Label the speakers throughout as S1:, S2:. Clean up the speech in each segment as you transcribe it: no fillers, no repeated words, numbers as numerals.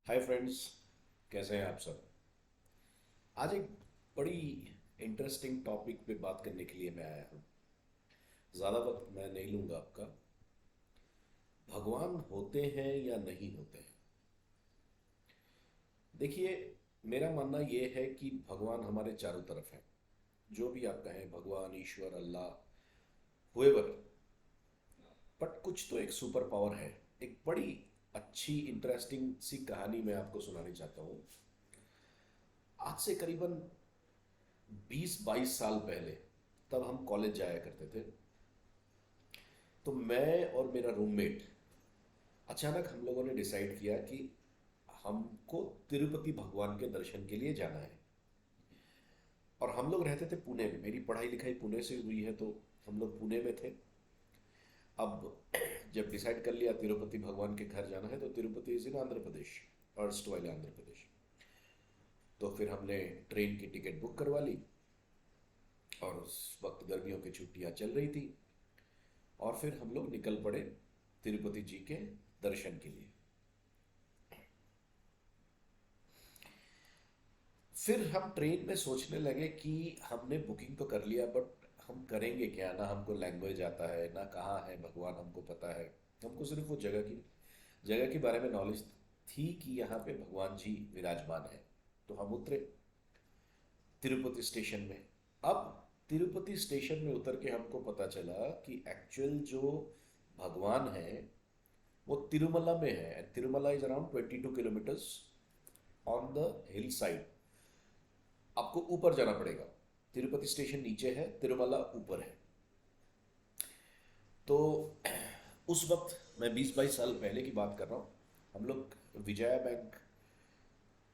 S1: Hi friends, कैसे हैं आप सब। आज एक बड़ी इंटरेस्टिंग टॉपिक पे बात करने के लिए मैं आया हूँ। ज़्यादा वक्त मैं नहीं लूँगा आपका। भगवान होते हैं या नहीं होते हैं। देखिए, मेरा मानना ये है कि भगवान हमारे चारों तरफ है। जो भी आप कहें, भगवान, ईश्वर, अल्लाह, हुएवर, बट कुछ तो एक सुपर पावर है। एक बड़ी अच्छी इंटरेस्टिंग सी कहानी मैं आपको सुनानी चाहता हूँ। आज से करीबन 20-22 साल पहले, तब हम कॉलेज जाया करते थे। तो मैं और मेरा रूममेट, अचानक हम लोगों ने डिसाइड किया कि हमको तिरुपति भगवान के दर्शन के लिए जाना है। और हम लोग रहते थे पुणे में, मेरी पढ़ाई लिखाई पुणे से हुई है, तो हम लोग पुणे में थे। अब जब डिसाइड कर लिया तिरुपति भगवान के घर जाना है, तो Tirupati is in Andhra Pradesh, erst वाले आंध्र प्रदेश। तो फिर हमने ट्रेन की टिकट बुक करवा ली। और उस वक्त गर्मियों की छुट्टियां चल रही थी। और फिर हम लोग निकल पड़े तिरुपति जी के दर्शन के लिए। फिर हम ट्रेन में सोचने लगे कि हमने बुकिंग तो कर लिया, बट हम करेंगे क्या। ना हमको लैंग्वेज आता है, ना कहाँ है भगवान हमको पता है। हमको सिर्फ वो जगह के बारे में नॉलेज थी कि यहाँ पे भगवान जी विराजमान है। तो हम उतरे तिरुपति स्टेशन में। अब तिरुपति स्टेशन में उतर के हमको पता चला कि एक्चुअल जो भगवान है वो तिरुमला में है। Tirumala is around 22 kilometres on the hill side. आपको ऊपर जाना पड़ेगा। तिरुपति स्टेशन नीचे है, तिरुमला ऊपर है। तो उस वक्त, मैं 20-22 साल पहले की बात कर रहा हूँ, हम लोग विजया बैंक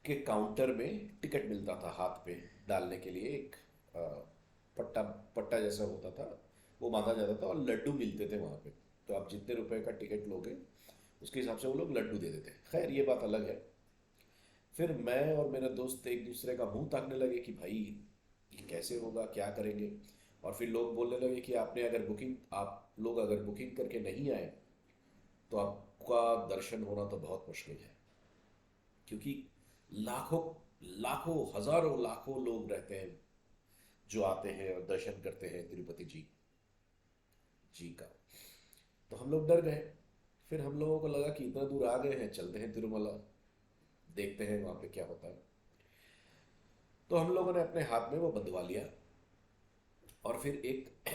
S1: के काउंटर में टिकट मिलता था हाथ पे डालने के लिए। एक अ, पट्टा पट्टा जैसा होता था, वो बांधा जाता था और लड्डू मिलते थे वहाँ पे। तो आप जितने रुपए का टिकट लोगे, उसके हिसाब से वो लोग लड्डू दे देते। खैर, ये बात अलग है। फिर मैं और मेरा दोस्त एक दूसरे का मुंह ताकने लगे कि भाई ये कैसे होगा, क्या करेंगे। और फिर लोग बोलने लगे कि आप लोग अगर बुकिंग करके नहीं आए तो आपका दर्शन होना तो बहुत मुश्किल है। क्योंकि लाखों लाखों हजारों लाखों लोग रहते हैं जो आते हैं और दर्शन करते हैं तिरुपति जी का। तो हम लोग डर गए। फिर हम लोगों को लगा कि इतना दूर आ गए हैं, चलते हैं तिरुमला, देखते हैं वहाँ पे क्या होता है। तो हम लोगों ने अपने हाथ में वो बंधवा लिया। और फिर एक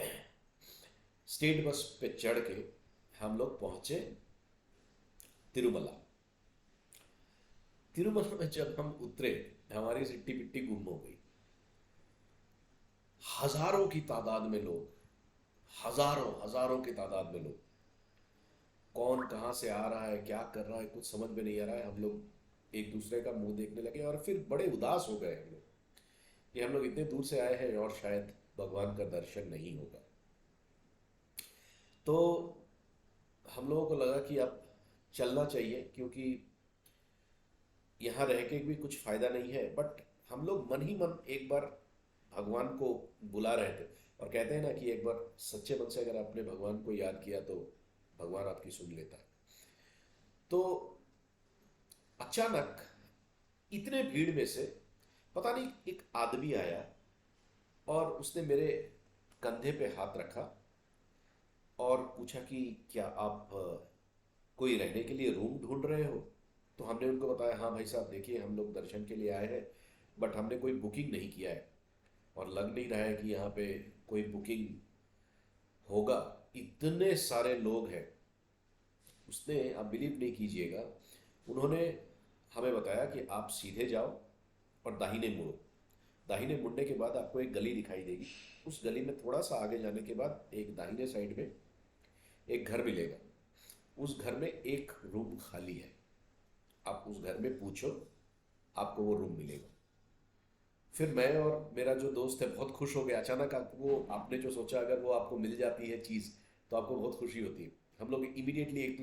S1: स्टेट बस पे चढ़ के हम लोग पहुंचे तिरुमला। तिरुमला में जब हम उतरे, हमारी सिट्टी पिट्टी गुम हो गई। हजारों की तादाद में लोग, हजारों हजारों की तादाद में लोग। कौन कहाँ से आ रहा है, क्या कर रहा है, कुछ समझ में नहीं आ रहा है। हम लोग एक दूसरे का मुंह देखने लगे और फिर बड़े उदास हो गए हम लोग कि हम लोग इतने दूर से आए हैं और शायद भगवान का दर्शन नहीं होगा। तो हम लोगों को लगा कि अब चलना चाहिए, क्योंकि यहाँ रह के भी कुछ फायदा नहीं है। बट हम लोग मन ही मन एक बार भगवान को बुला रहे थे। और कहते हैं ना कि एक बार सच्चे मन से अगर आपने भगवान को याद किया तो भगवान आपकी सुन लेता है। तो अचानक इतने भीड़ में से पता नहीं एक आदमी आया और उसने मेरे कंधे पे हाथ रखा और पूछा कि क्या आप कोई रहने के लिए रूम ढूंढ रहे हो। तो हमने उनको बताया, हाँ भाई साहब, देखिए हम लोग दर्शन के लिए आए हैं, बट हमने कोई बुकिंग नहीं किया है और लग नहीं रहा है कि यहाँ पे कोई बुकिंग होगा। इतने सारे लोग हैं। उसने, आप बिलीव नहीं कीजिएगा, उन्होंने हमें बताया कि आप सीधे जाओ और दाहिने मुड़ो। दाहिने मुड़ने के बाद आपको एक गली दिखाई देगी। उस गली में थोड़ा सा आगे जाने के बाद एक दाहिने साइड में एक घर मिलेगा। उस घर में एक रूम खाली है। आप उस घर में पूछो, आपको वो रूम मिलेगा। फिर मैं और मेरा जो दोस्त है बहुत खुश हो गए। अचानक आपने जो सोचा, अगर वो आपको मिल जाती है चीज़, तो आपको बहुत खुशी होती है। हम लोग इमीडिएटली एक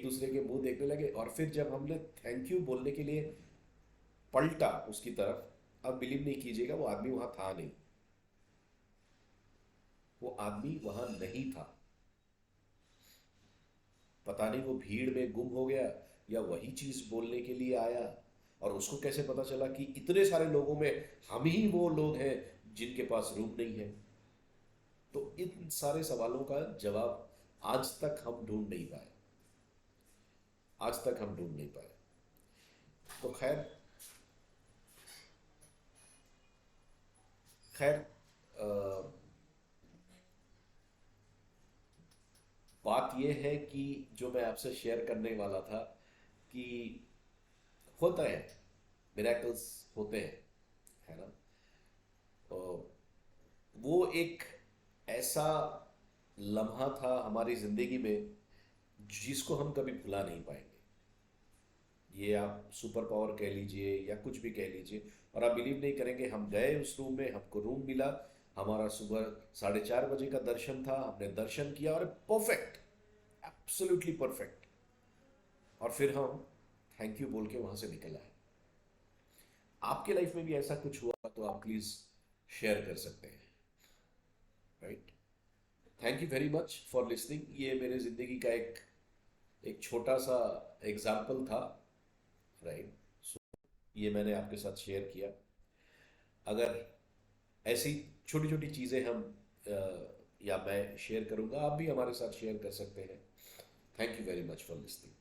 S1: दूसरे के मुंह देखने लगे। और फिर जब हमने थैंक यू बोलने के लिए पलटा उसकी तरफ, अब बिलीव नहीं कीजिएगा, वो आदमी वहां था नहीं। वो आदमी वहां नहीं था। पता नहीं वो भीड़ में गुम हो गया या वही चीज़ बोलने के लिए आया? और उसको कैसे पता चला कि इतने सारे लोगों में हम ही वो लोग हैं जिनके पास रूम नहीं है? तो इन सारे सवालों का जवाब आज तक हम ढूंढ नहीं पाए। आज तक हम ढूंढ नहीं पाए। तो खैर, खैर अ, बात यह है कि जो मैं आपसे शेयर करने वाला था कि होता है, मिरेकल्स होते हैं, है ना? तो वो एक ऐसा लम्हा था हमारी जिंदगी में जिसको हम कभी भुला नहीं पाएंगे। ये आप सुपर पावर कह लीजिए या कुछ भी कह लीजिए, और आप बिलीव नहीं करेंगे, हम गए उस रूम में, हमको रूम मिला। हमारा सुबह 4:30 बजे का दर्शन था, हमने दर्शन किया और परफेक्ट, एब्सोल्युटली परफेक्ट। और फिर हम थैंक यू बोल के वहां से निकल आए। आपके लाइफ में भी ऐसा कुछ हुआ तो आप प्लीज शेयर कर सकते हैं, right? Thank you very much for listening. ये मेरे जिंदगी का एक एक छोटा सा एग्जाम्पल था, राइट? सो ये मैंने आपके साथ शेयर किया। अगर ऐसी छोटी छोटी चीज़ें हम या मैं शेयर करूंगा, आप भी हमारे साथ शेयर कर सकते हैं। Thank you very much for listening.